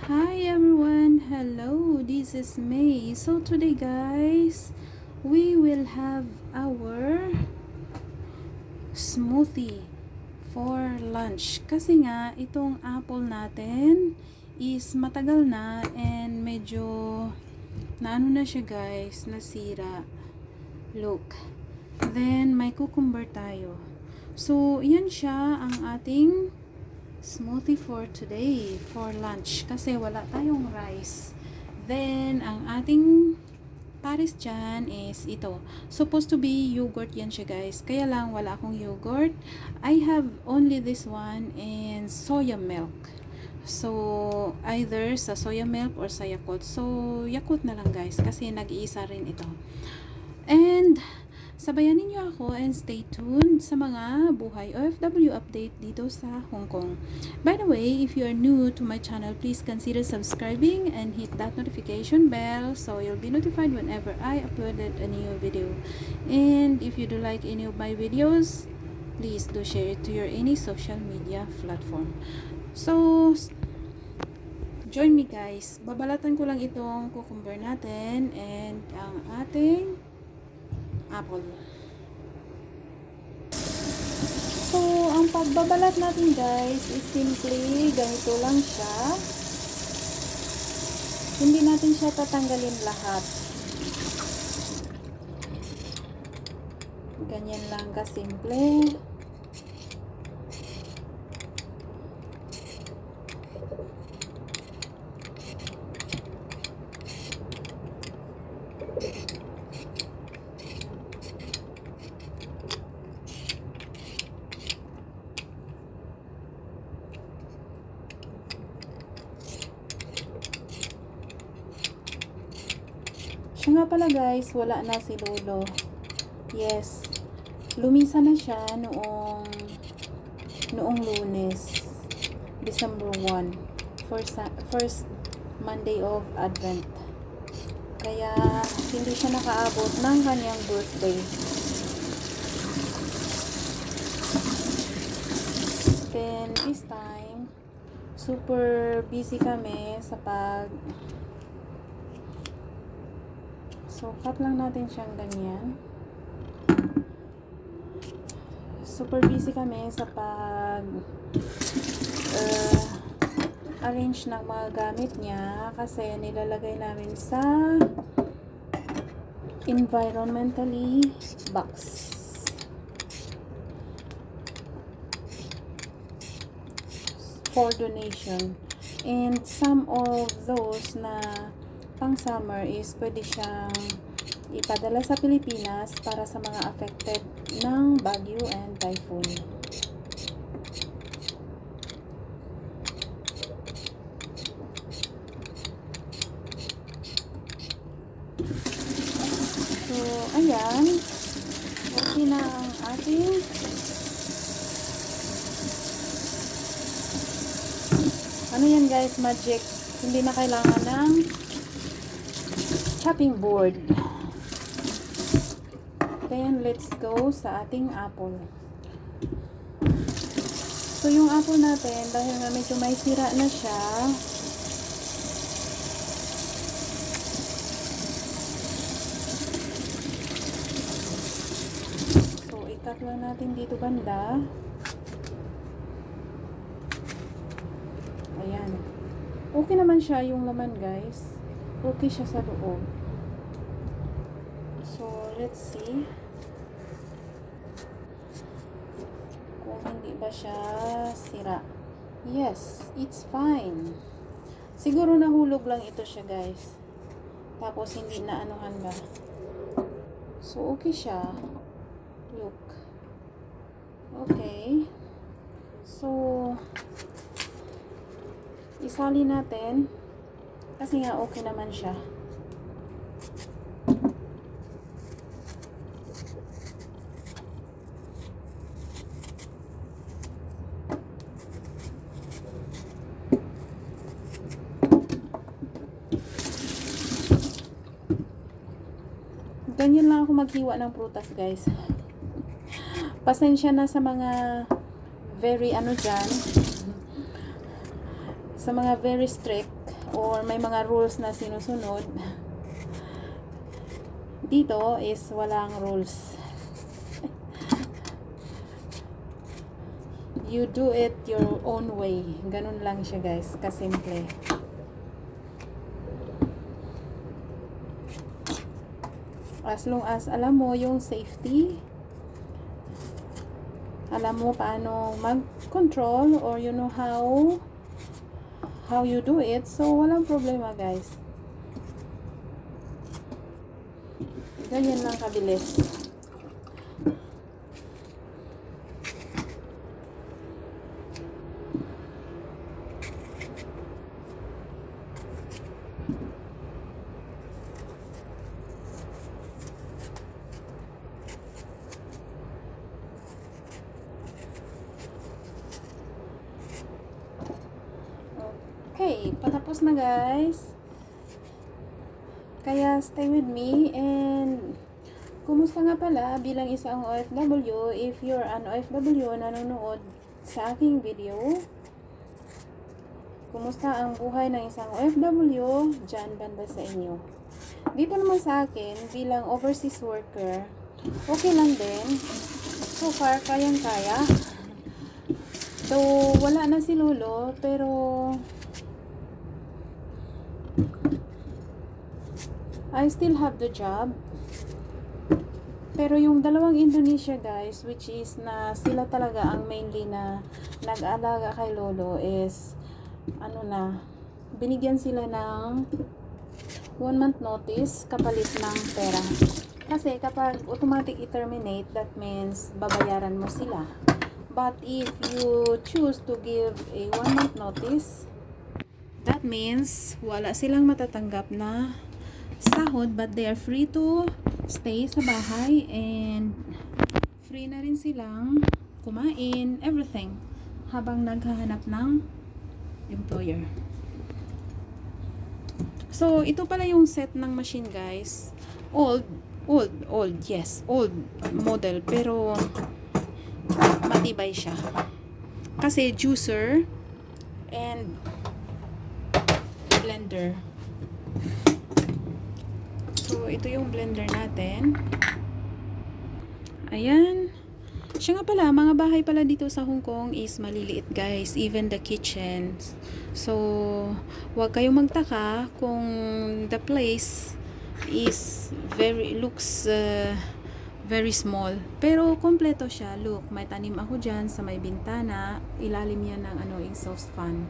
Hi everyone, hello, this is May. So today guys, we will have our smoothie for lunch. Kasi nga, itong apple natin is matagal na and medyo naano na siya guys, nasira. Look. Then may cucumber tayo. So, yan siya ang ating smoothie for today, for lunch. Kasi wala tayong rice. Then, ang ating pares dyan is ito. Supposed to be yogurt yan siya guys. Kaya lang, wala akong yogurt. I have only this one and soya milk. So, either sa soya milk or sa Yakult. So, Yakult na lang guys. Kasi nag-iisa rin ito. And, sabayan ninyo ako and stay tuned sa mga buhay OFW update dito sa Hong Kong. By the way, if you are new to my channel, please consider subscribing and hit that notification bell so you'll be notified whenever I uploaded a new video. And if you do like any of my videos, please do share it to your any social media platform. So, join me guys. Babalatan ko lang itong cucumber natin and ang ating apple. So, ang pagbabalat natin guys is simply ganito lang siya. Hindi natin siya tatanggalin lahat. Ganyan lang kasimple. Siya nga pala guys, wala na si Lolo. Yes, lumisa na siya noong Lunes, December 1, first Monday of Advent. Kaya hindi siya nakaabot ng kanyang birthday. Then this time, super busy kami sa So, cut lang natin siyang ganyan. Super busy kami sa arrange ng mga gamit niya kasi nilalagay namin sa environmentally box. For donation. And some of those na pang summer is pwede siyang ipadala sa Pilipinas para sa mga affected ng bagyo and typhoon. So, ayan. Okay na ang ating ano yan guys, magic. Hindi na kailangan ng chopping board. Then, let's go sa ating apple. So, yung apple natin, dahil nga medyo may sira na siya, so, ikat lang natin dito banda. Ayan. Okay naman siya yung laman guys. Okay siya sa loob. So, let's see kung hindi ba siya sira. Yes, it's fine. Siguro nahulog lang ito siya guys. Tapos hindi na anuhan ba. So, okay siya. Look. Okay. So, isali natin. Kasi nga okay naman siya. Ganyan lang ako maghiwa ng prutas guys. Pasensya na sa mga very ano dyan, sa mga very strict. or may mga rules na sinusunod. Dito is walang rules. You do it your own way. Ganun lang siya guys, kasimple. As long as alam mo yung safety, alam mo paano mag-control, or you know how you do it, so walang problema guys. Ganyan lang kabilis. Okay, patapos na guys. Kaya stay with me, and kumusta nga pala bilang isang OFW, if you're an OFW nanonood sa aking video, kumusta ang buhay ng isang OFW dyan banda sa inyo. Dito naman sa akin, bilang overseas worker, okay lang din. So far, kayang-kaya. So, wala na si Lolo, pero I still have the job. Pero yung dalawang Indonesia guys, which is na sila talaga ang mainly na nag-alaga kay Lolo, is ano na, binigyan sila ng 1 month notice kapalit ng pera. Kasi kapag automatic i-terminate, that means babayaran mo sila. But if you choose to give a 1 month notice, that means wala silang matatanggap na sahod, but they are free to stay sa bahay, and free na rin silang kumain, everything, habang naghahanap ng employer. So, ito pala yung set ng machine guys. Old model, pero matibay siya. Kasi juicer and blender. So, ito yung blender natin. Ayan. Siya nga pala, mga bahay pala dito sa Hong Kong is maliliit guys. Even the kitchens. So, huwag kayong magtaka kung the place is looks very small. Pero, kompleto siya. Look, may tanim ako dyan sa may bintana. Ilalim yan ng exhaust fan.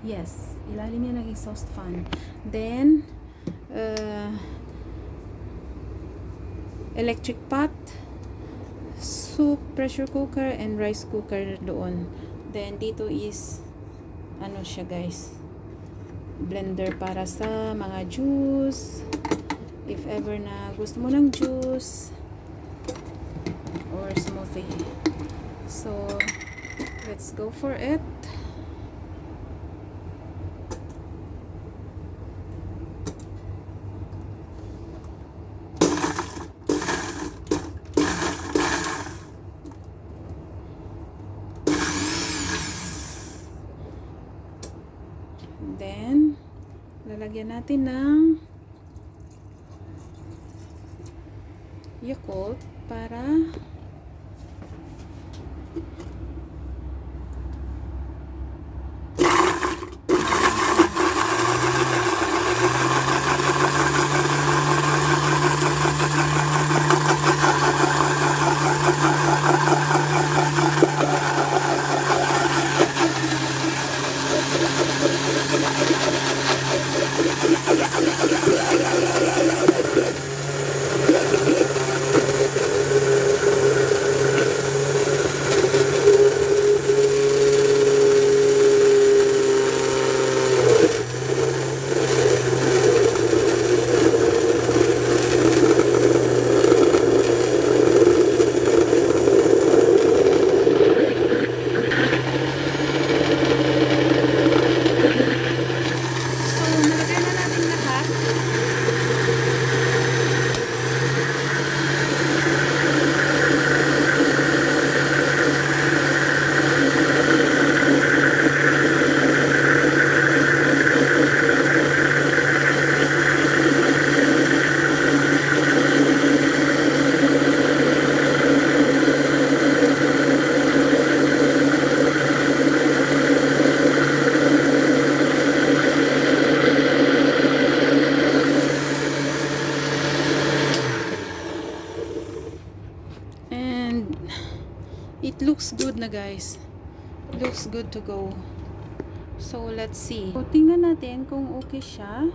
Yes, ilalim yan ng exhaust fan. Then, electric pot, soup, pressure cooker, and rice cooker doon. Then, dito is ano siya guys, blender para sa mga juice, if ever na gusto mo ng juice or smoothie. So, let's go for it. Then, lalagyan natin ng Yakult para na guys. Looks good to go. So, let's see. So, tingnan natin kung okay siya.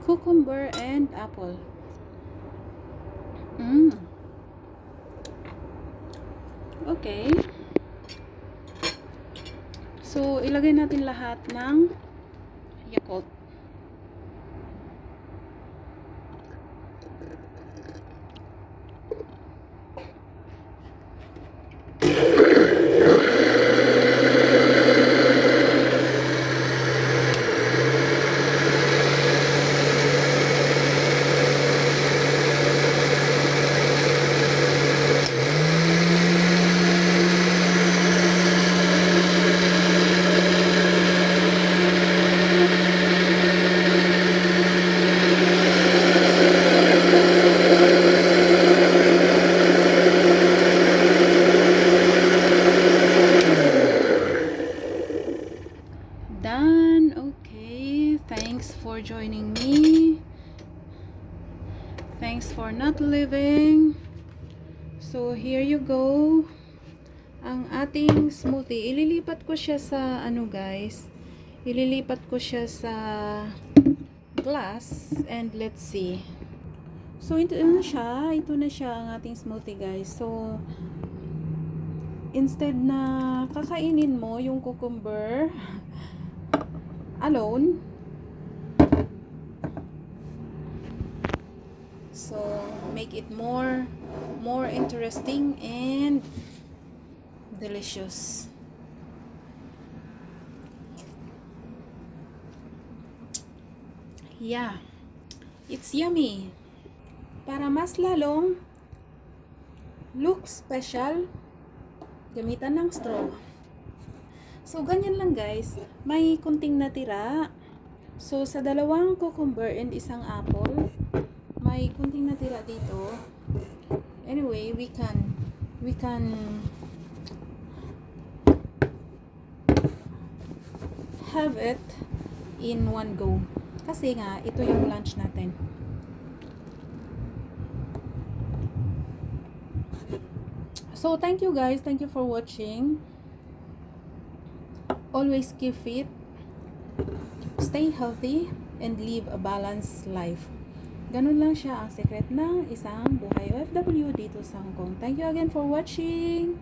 Cucumber and apple. Okay. So, ilagay natin lahat ng Yakult. Done. Okay. Thanks for joining me. Thanks for not leaving. So, here you go. Ang ating smoothie. Ililipat ko siya sa ano guys. Ililipat ko siya sa glass. And let's see. So, ito na siya. Ito na siya ang ating smoothie guys. So, instead na kakainin mo yung cucumber alone, so make it more interesting and delicious. Yeah, it's yummy. Para mas lalong look special, gamitan ng straw. So, ganyan lang guys. May kunting natira. So, sa dalawang cucumber and isang apple, may kunting natira dito. Anyway, we can have it in one go. Kasi nga, ito yung lunch natin. So, thank you guys. Thank you for watching. Always keep fit, stay healthy, and live a balanced life. Ganun lang siya ang secret ng isang buhay OFW dito sa Hong Kong. Thank you again for watching.